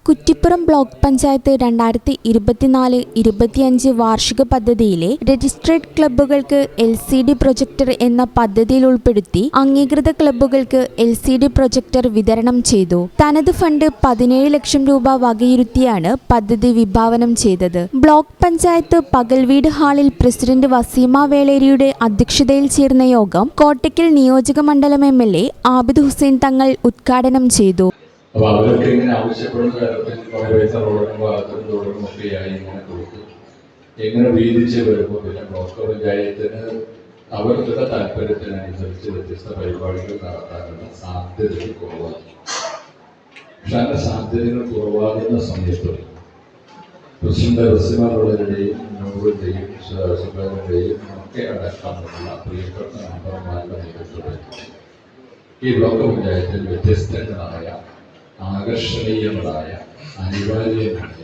Kuttippuram block panchayat 2024-25 വാർഷിക പദ്ധതിയിലെ registered ക്ലബ്ബുകൾക്ക് LCD projector എന്ന പദ്ധതിയിൽ ഉൾപ്പെടുത്തി അംഗീകൃത ക്ലബ്ബുകൾക്ക് LCD പ്രൊജക്ടർ വിതരണം ചെയ്തു. തനത് ഫണ്ട് 17 ലക്ഷം രൂപ വകയിരുത്തിയാണ് പദ്ധതി വിഭാവനം ചെയ്തത്. ബ്ലോക്ക് പഞ്ചായത്ത് പകൽവീട് ഹാളിൽ പ്രസിഡന്റ് വസീമ വേളേരിയുടെ അധ്യക്ഷതയിൽ ചേർന്ന യോഗം കോട്ടയ്ക്കൽ നിയോജക മണ്ഡലം MLA ആബിദ് ഹുസൈൻ തങ്ങൾ ഉദ്ഘാടനം ചെയ്തു. അപ്പോൾ അവരൊക്കെ ഇങ്ങനെ ആവശ്യപ്പെടുന്ന തരത്തിൽ കുറേ പൈസ റോഡിനും ഭാഗത്തും ഒക്കെയായി ഇങ്ങനെ കൊടുത്തു. എങ്ങനെ വീതിച്ച് വരുമ്പോൾ പിന്നെ ബ്ലോക്ക് പഞ്ചായത്തിന് അവരുടെ താല്പര്യത്തിനനുസരിച്ച് വ്യത്യസ്ത പരിപാടികൾ നടത്താനുള്ള സാധ്യതകൾ കുറവാണ്. പക്ഷെ അങ്ങനെ സാധ്യതകൾ കുറവാകുന്ന സമയത്ത് പ്രസിഡന്റ് റസിമാരുടെയും നൂറിൻ്റെയും സുബേറിൻ്റെയും ഒക്കെ അടക്കമുള്ള പ്രിയപ്പെട്ട മെമ്പർമാരുടെ നേതൃത്വത്തിൽ ഈ ബ്ലോക്ക് പഞ്ചായത്തിൽ വ്യത്യസ്തങ്ങളായ ആകർഷണീയങ്ങളായ അനിവാര്യമായ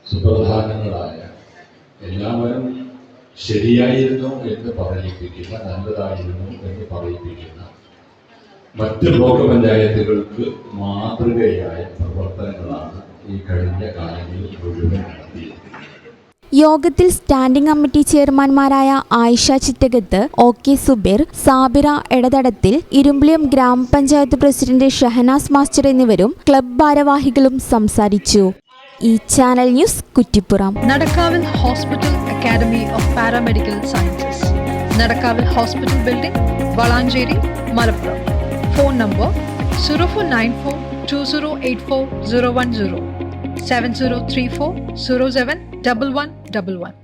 സുപ്രധാനങ്ങളായ എല്ലാവരും ശരിയായിരുന്നു എന്ന് പറയിപ്പിക്കുന്ന നല്ലതായിരുന്നു എന്ന് പറയിപ്പിക്കുന്ന മറ്റ് ബ്ലോക്ക് പഞ്ചായത്തുകൾക്ക് മാതൃകയായ പ്രവർത്തനങ്ങളാണ് ഈ കഴിഞ്ഞ കാലങ്ങളിൽ മുഴുവൻ നടത്തിയത്. യോഗത്തിൽ സ്റ്റാൻഡിംഗ് കമ്മിറ്റി ചെയർമാൻമാരായ ആയിഷ ചിറ്റകത്ത്, OK സുബൈർ, സാബിറ എടതടത്തിൽ, ഇരുമ്പിളിയം ഗ്രാമപഞ്ചായത്ത് പ്രസിഡന്റ് ഷഹനാസ് മാസ്റ്റർ എന്നിവരും ക്ലബ് ഭാരവാഹികളും സംസാരിച്ചു. ഈ channel news Kuttippuram. Nadakkavil hospital academy of paramedical sciences, Nadakkavil hospital building, Valanchery, Malappuram. Phone number 04942084 010 7034071111.